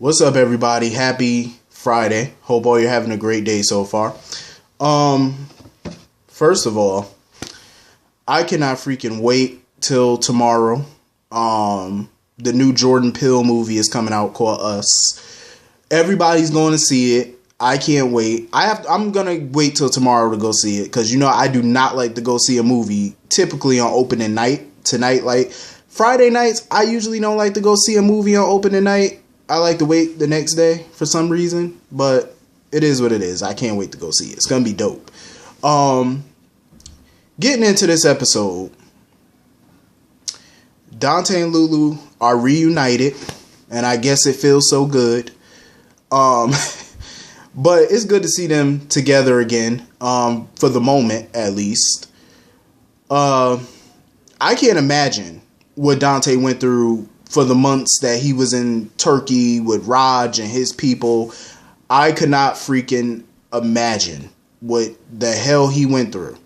What's up, everybody? Happy Friday. Hope all you're having a great day so far. First of all, I cannot freaking wait till tomorrow. The new Jordan Peele movie is coming out called Us. Everybody's going to see it. I can't wait. I'm going to wait till tomorrow to go see it because, I do not like to go see a movie typically on opening night. Tonight, like Friday nights, I usually don't like to go see a movie on opening night. I like to wait the next day for some reason, but it is what it is. I can't wait to go see it. It's going to be dope. Getting into this episode, Dante and Lulu are reunited, and I guess it feels so good. But it's good to see them together again, for the moment, at least. I can't imagine what Dante went through for the months that he was in Turkey with Raj and his people. I could not freaking imagine what the hell he went through.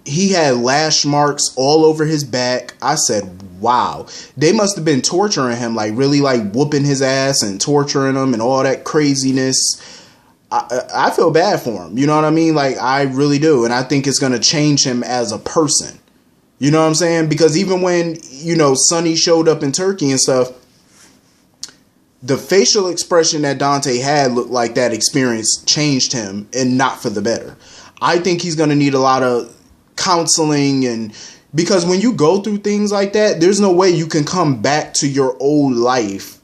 He had lash marks all over his back. I said, wow. They must have been torturing him, like really like whooping his ass and torturing him and all that craziness. I feel bad for him. You know what I mean? Like, I really do. And I think it's going to change him as a person. You know what I'm saying? Because even when, Sonny showed up in Turkey and stuff, the facial expression that Dante had looked like that experience changed him, and not for the better. I think he's going to need a lot of counseling, and because when you go through things like that, there's no way you can come back to your old life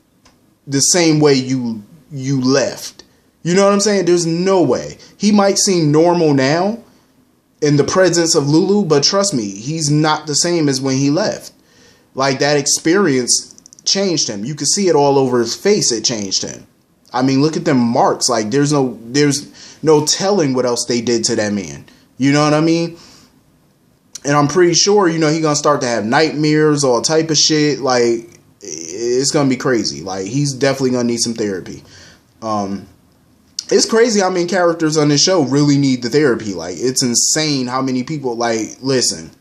the same way you left. You know what I'm saying? There's no way. He might seem normal now in the presence of Lulu, but trust me, he's not the same as when he left. Like, that experience changed him. You could see it all over his face. It changed him. I mean, look at them marks. Like, there's no telling what else they did to that man. You know what I mean? And I'm pretty sure, he gonna start to have nightmares, all type of shit. Like, it's gonna be crazy. Like, he's definitely gonna need some therapy. It's crazy how many characters on this show really need the therapy. Like, it's insane how many people, like, listen.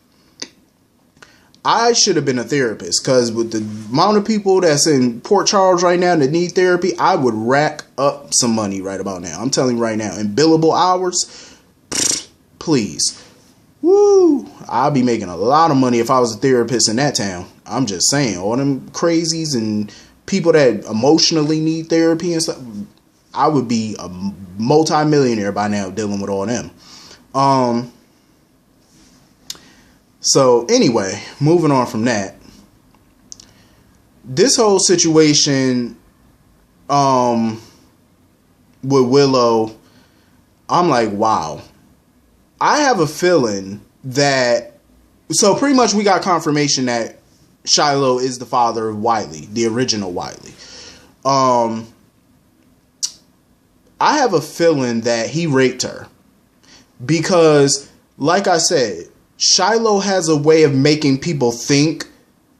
I should have been a therapist, because with the amount of people that's in Port Charles right now that need therapy, I would rack up some money right about now. I'm telling you right now. In billable hours, please. Woo! I'd be making a lot of money if I was a therapist in that town. I'm just saying. All them crazies and people that emotionally need therapy and stuff, I would be a multi-millionaire by now dealing with all them. So anyway, moving on from that. This whole situation with Willow, I'm like, wow. I have a feeling that, so pretty much we got confirmation that Shiloh is the father of Wiley, the original Wiley. I have a feeling that he raped her because, like I said, Shiloh has a way of making people think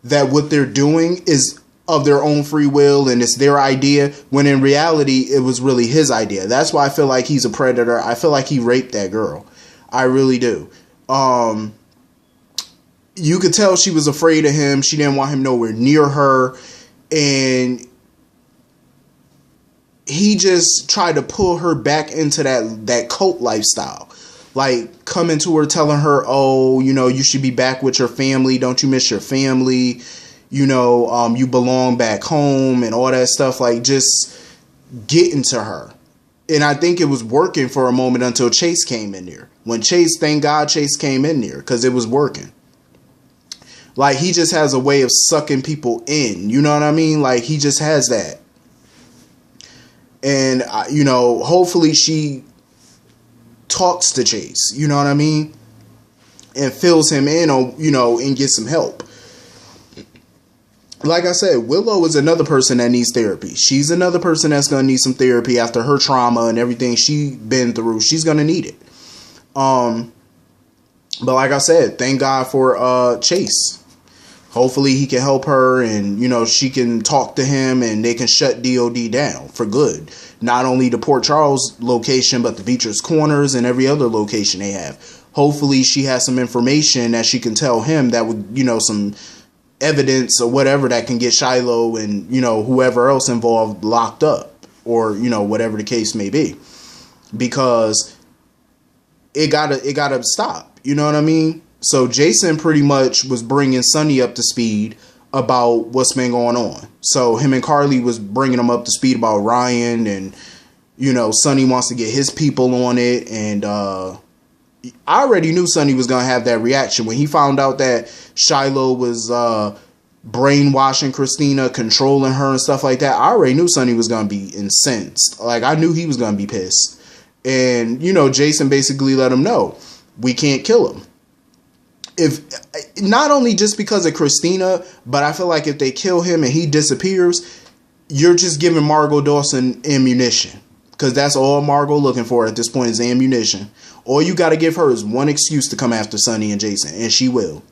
that what they're doing is of their own free will and it's their idea, when in reality, it was really his idea. That's why I feel like he's a predator. I feel like he raped that girl. I really do. You could tell she was afraid of him. She didn't want him nowhere near her. And he just tried to pull her back into that cult lifestyle. Like, coming to her, telling her, oh, you should be back with your family. Don't you miss your family? You belong back home and all that stuff. Like, just getting to her. And I think it was working for a moment until Chase came in there. Thank God Chase came in there, because it was working. Like, he just has a way of sucking people in. You know what I mean? Like, he just has that. And, hopefully she talks to Chase, you know what I mean? And fills him in on, and gets some help. Like I said, Willow is another person that needs therapy. She's another person that's going to need some therapy after her trauma and everything she's been through. She's going to need it. But like I said, thank God for Chase. Hopefully he can help her and, she can talk to him and they can shut DOD down for good. Not only the Port Charles location, but the Beatrice Corners and every other location they have. Hopefully she has some information that she can tell him that would, some evidence or whatever that can get Shiloh and, you know, whoever else involved locked up, or, you know, whatever the case may be, because it gotta stop. You know what I mean? So Jason pretty much was bringing Sonny up to speed about what's been going on. So him and Carly was bringing him up to speed about Ryan, and, you know, Sonny wants to get his people on it. And I already knew Sonny was going to have that reaction when he found out that Shiloh was brainwashing Christina, controlling her and stuff like that. I already knew Sonny was going to be incensed. Like, I knew he was going to be pissed. And, you know, Jason basically let him know, we can't kill him. If not only just because of Christina, but I feel like if they kill him and he disappears, you're just giving Margot Dawson ammunition, because that's all Margot looking for at this point is ammunition. All you got to give her is one excuse to come after Sonny and Jason, and she will.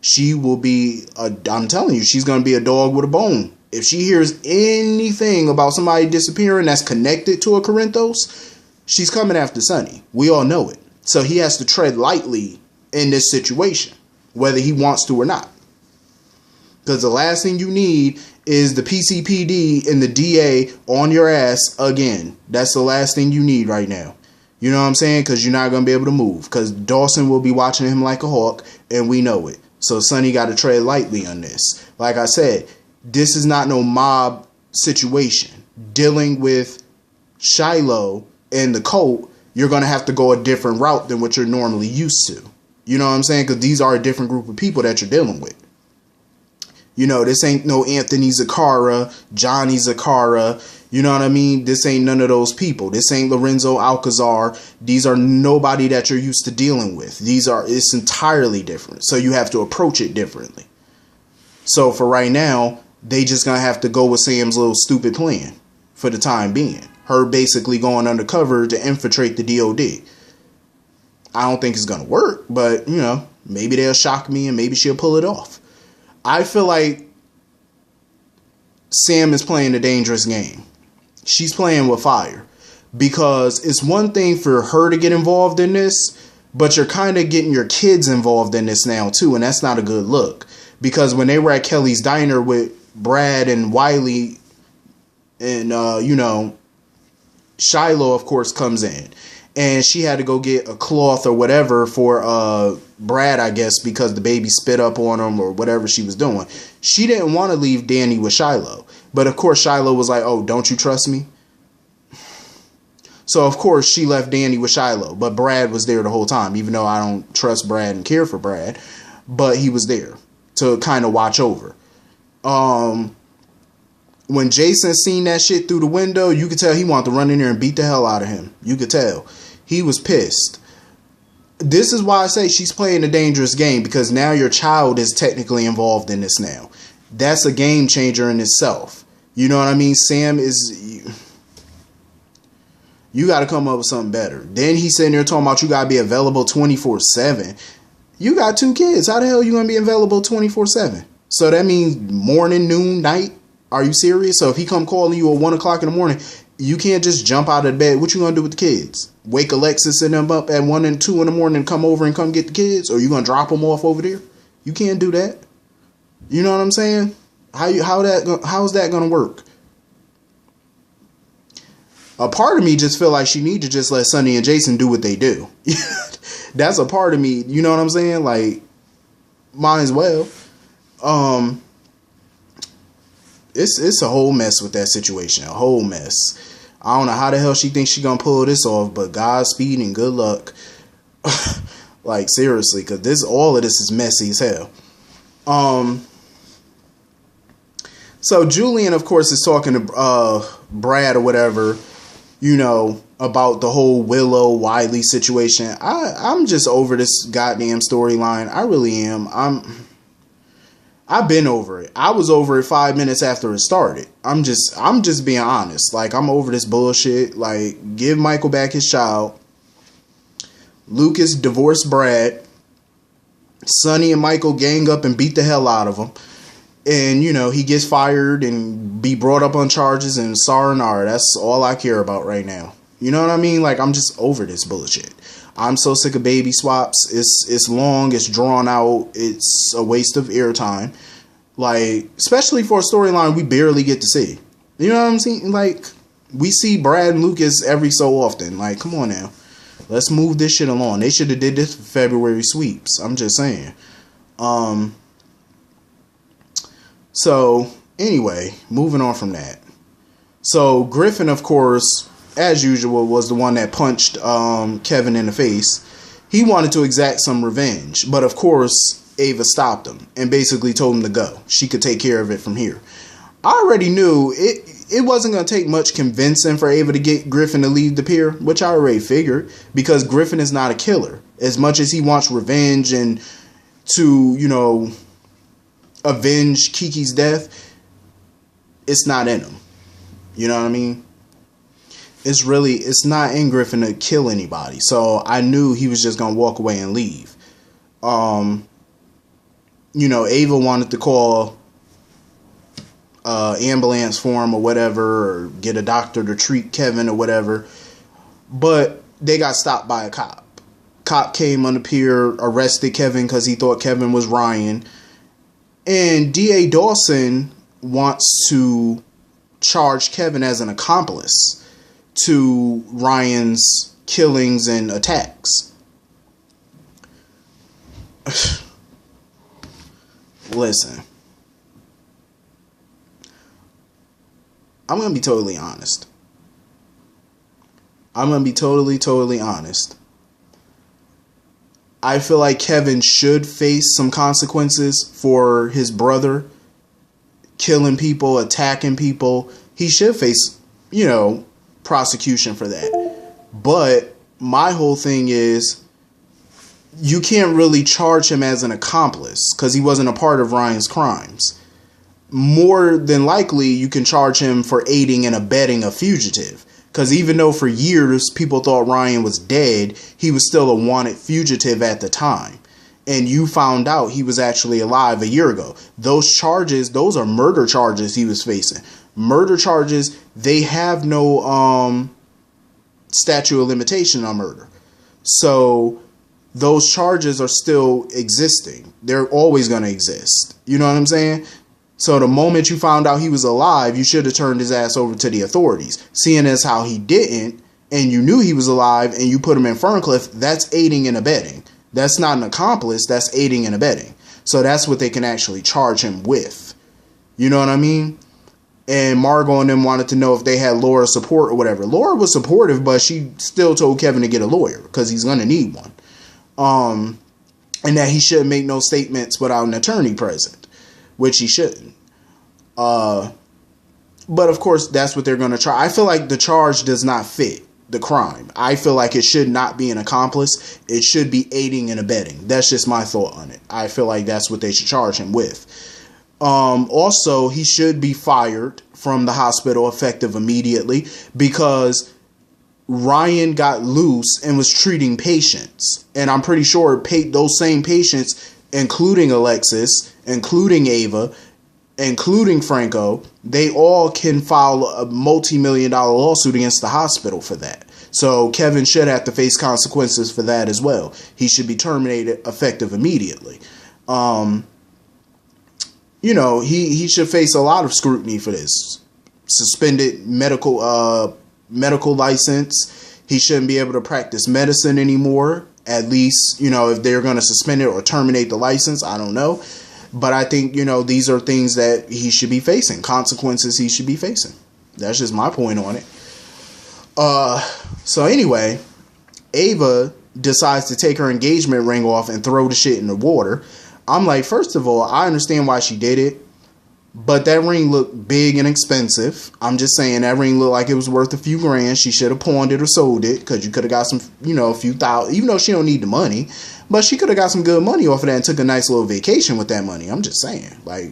She will be, I'm telling you, she's going to be a dog with a bone. If she hears anything about somebody disappearing that's connected to a Corinthos, she's coming after Sonny. We all know it. So he has to tread lightly in this situation, whether he wants to or not. Because the last thing you need is the PCPD and the DA on your ass again. That's the last thing you need right now. You know what I'm saying? Because you're not going to be able to move. Because Dawson will be watching him like a hawk, and we know it. So Sonny got to tread lightly on this. Like I said, this is not no mob situation. Dealing with Shiloh and the cult, you're going to have to go a different route than what you're normally used to. You know what I'm saying? Because these are a different group of people that you're dealing with. You know, this ain't no Anthony Zaccara, Johnny Zaccara. You know what I mean? This ain't none of those people. This ain't Lorenzo Alcazar. These are nobody that you're used to dealing with. It's entirely different. So you have to approach it differently. So for right now, they just gonna have to go with Sam's little stupid plan for the time being. Her basically going undercover to infiltrate the DOD. I don't think it's going to work, but, you know, maybe they'll shock me and maybe she'll pull it off. I feel like Sam is playing a dangerous game. She's playing with fire, because it's one thing for her to get involved in this, but you're kind of getting your kids involved in this now too, and that's not a good look. Because when they were at Kelly's Diner with Brad and Wiley and, you know, Shiloh, of course, comes in. And she had to go get a cloth or whatever for Brad, I guess, because the baby spit up on him or whatever she was doing. She didn't want to leave Danny with Shiloh. But, of course, Shiloh was like, oh, don't you trust me? So, of course, she left Danny with Shiloh. But Brad was there the whole time, even though I don't trust Brad and care for Brad. But he was there to kind of watch over. When Jason seen that shit through the window, you could tell he wanted to run in there and beat the hell out of him. You could tell. He was pissed. This is why I say she's playing a dangerous game, because now your child is technically involved in this now. That's a game changer in itself. You know what I mean? Sam is... You got to come up with something better. Then he's sitting there talking about you got to be available 24/7. You got 2 kids. How the hell are you going to be available 24/7? So that means morning, noon, night? Are you serious? So if he come calling you at 1 o'clock in the morning, you can't just jump out of bed. What you going to do with the kids? Wake Alexis and them up at 1 and 2 in the morning and come over and come get the kids? Or you going to drop them off over there? You can't do that. You know what I'm saying? How is that going to work? A part of me just feel like she need to just let Sonny and Jason do what they do. That's a part of me. You know what I'm saying? Like, might as well. It's a whole mess with that situation. A whole mess. I don't know how the hell she thinks she gonna pull this off, but Godspeed and good luck. Like, seriously, because all of this is messy as hell. So Julian, of course, is talking to Brad or whatever, you know, about the whole Willow Wiley situation. I'm just over this goddamn storyline. I really am. I've been over it. I was over it 5 minutes after it started. I'm just being honest. Like, I'm over this bullshit. Like, give Michael back his child. Lucas divorced Brad. Sonny and Michael gang up and beat the hell out of him. And, you know, he gets fired and be brought up on charges and sayonara. That's all I care about right now. You know what I mean? Like, I'm just over this bullshit. I'm so sick of baby swaps. It's long. It's drawn out. It's a waste of airtime. Like, especially for a storyline we barely get to see. You know what I'm saying? Like, we see Brad and Lucas every so often. Like, come on now. Let's move this shit along. They should have did this for February sweeps. I'm just saying. So, anyway, moving on from that. So, Griffin, of course, as usual, was the one that punched Kevin in the face. He wanted to exact some revenge. But, of course, Ava stopped him and basically told him to go. She could take care of it from here. I already knew it wasn't going to take much convincing for Ava to get Griffin to leave the pier, which I already figured, because Griffin is not a killer. As much as he wants revenge and to, you know, avenge Kiki's death, it's not in him. You know what I mean? It's not in Griffin to kill anybody. So I knew he was just going to walk away and leave. You know, Ava wanted to call ambulance for him or whatever, or get a doctor to treat Kevin or whatever. But they got stopped by a cop. Cop came on the pier, arrested Kevin because he thought Kevin was Ryan. And D.A. Dawson wants to charge Kevin as an accomplice to Ryan's killings and attacks. Listen, I'm going to be totally honest. Totally honest. I feel like Kevin should face some consequences for his brother killing people, attacking people. He should face, you know, prosecution for that. But my whole thing is, you can't really charge him as an accomplice because he wasn't a part of Ryan's crimes. More than likely, you can charge him for aiding and abetting a fugitive. Because even though for years people thought Ryan was dead, he was still a wanted fugitive at the time. And you found out he was actually alive a year ago. Those charges, those are murder charges he was facing. Murder charges, they have no statute of limitation on murder. So those charges are still existing. They're always going to exist. You know what I'm saying? So the moment you found out he was alive, you should have turned his ass over to the authorities. Seeing as how he didn't, and you knew he was alive, and you put him in Ferncliff, that's aiding and abetting. That's not an accomplice, that's aiding and abetting. So that's what they can actually charge him with. You know what I mean? And Margot and them wanted to know if they had Laura's support or whatever. Laura was supportive, but she still told Kevin to get a lawyer, because he's going to need one. And that he shouldn't make no statements without an attorney present, which he shouldn't. But of course, that's what they're going to try. I feel like the charge does not fit the crime. I feel like it should not be an accomplice. It should be aiding and abetting. That's just my thought on it. I feel like that's what they should charge him with. Also, he should be fired from the hospital effective immediately, because Ryan got loose and was treating patients. And I'm pretty sure those same patients, including Alexis, including Ava, including Franco, they all can file a multi-million-dollar lawsuit against the hospital for that. So Kevin should have to face consequences for that as well. He should be terminated effective immediately. You know, he should face a lot of scrutiny for this. Suspended medical license. He shouldn't be able to practice medicine anymore. At least, you know, if they're going to suspend it or terminate the license, I don't know. But I think, you know, these are things that he should be facing. Consequences he should be facing. That's just my point on it. So anyway, Ava decides to take her engagement ring off and throw the shit in the water. I'm like, first of all, I understand why she did it. But that ring looked big and expensive. I'm just saying, that ring looked like it was worth a few grand. She should have pawned it or sold it, because you could have got some, you know, a few thousand, even though she don't need the money. But she could have got some good money off of that and took a nice little vacation with that money. I'm just saying. Like,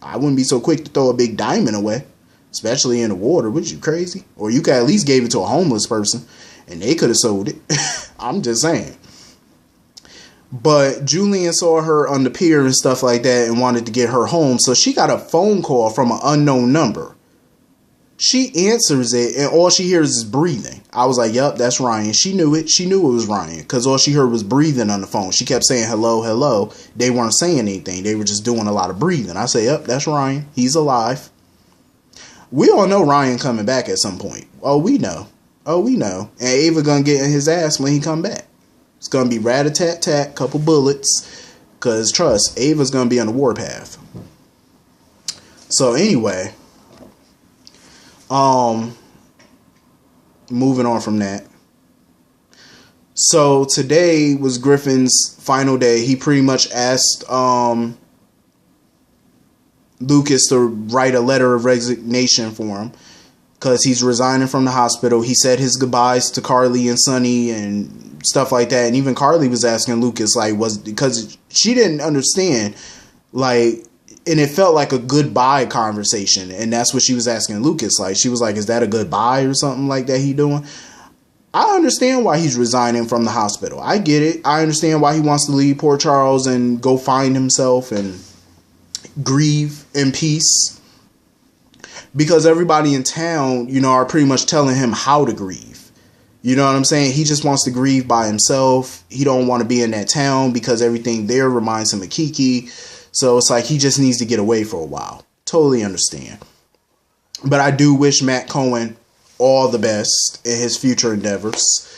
I wouldn't be so quick to throw a big diamond away, especially in the water. Would you crazy? Or you could at least gave it to a homeless person and they could have sold it. I'm just saying. But Julian saw her on the pier and stuff like that and wanted to get her home. So she got a phone call from an unknown number. She answers it, and all she hears is breathing. I was like, yup, that's Ryan. She knew it. She knew it was Ryan, because all she heard was breathing on the phone. She kept saying, hello, hello. They weren't saying anything. They were just doing a lot of breathing. I say, yup, that's Ryan. He's alive. We all know Ryan coming back at some point. Oh, we know. And Ava gonna get in his ass when he come back. It's gonna be rat-a-tat-tat, couple bullets, because trust, Ava's gonna be on the warpath. So anyway, moving on from that. So today was Griffin's final day. He pretty much asked Lucas to write a letter of resignation for him, because he's resigning from the hospital. He said his goodbyes to Carly and Sonny and stuff like that. And even Carly was asking Lucas, like, because she didn't understand, like, and it felt like a goodbye conversation. And that's what she was asking Lucas. Like, she was like, is that a goodbye or something like that he doing? I understand why he's resigning from the hospital. I get it. I understand why he wants to leave Port Charles and go find himself and grieve in peace. Because everybody in town, you know, are pretty much telling him how to grieve. You know what I'm saying? He just wants to grieve by himself. He don't want to be in that town because everything there reminds him of Kiki. So it's like he just needs to get away for a while. Totally understand. But I do wish Matt Cohen all the best in his future endeavors.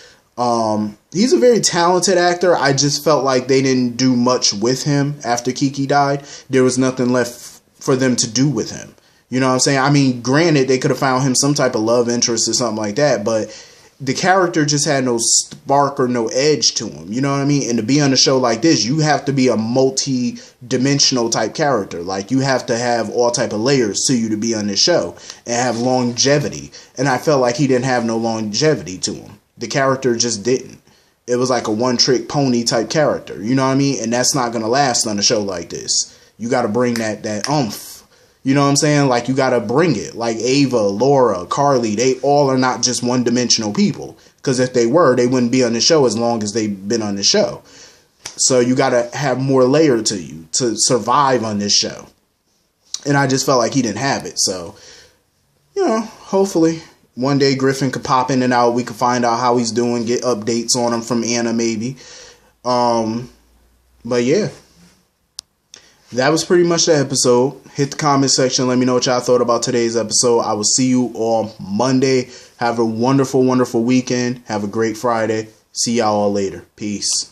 He's a very talented actor. I just felt like they didn't do much with him after Kiki died. There was nothing left for them to do with him. You know what I'm saying? I mean, granted, they could have found him some type of love interest or something like that, but the character just had no spark or no edge to him. You know what I mean? And to be on a show like this, you have to be a multi-dimensional type character. Like, you have to have all type of layers to you to be on this show and have longevity. And I felt like he didn't have no longevity to him. The character just didn't. It was like a one-trick pony type character. You know what I mean? And that's not going to last on a show like this. You got to bring that oomph. You know what I'm saying? Like, you got to bring it. Like Ava, Laura, Carly, they all are not just one-dimensional people. Because if they were, they wouldn't be on the show as long as they've been on the show. So you got to have more layer to you to survive on this show. And I just felt like he didn't have it. So, you know, hopefully one day Griffin could pop in and out. We could find out how he's doing, get updates on him from Anna maybe. But yeah. That was pretty much the episode. Hit the comment section. Let me know what y'all thought about today's episode. I will see you on Monday. Have a wonderful, wonderful weekend. Have a great Friday. See y'all all later. Peace.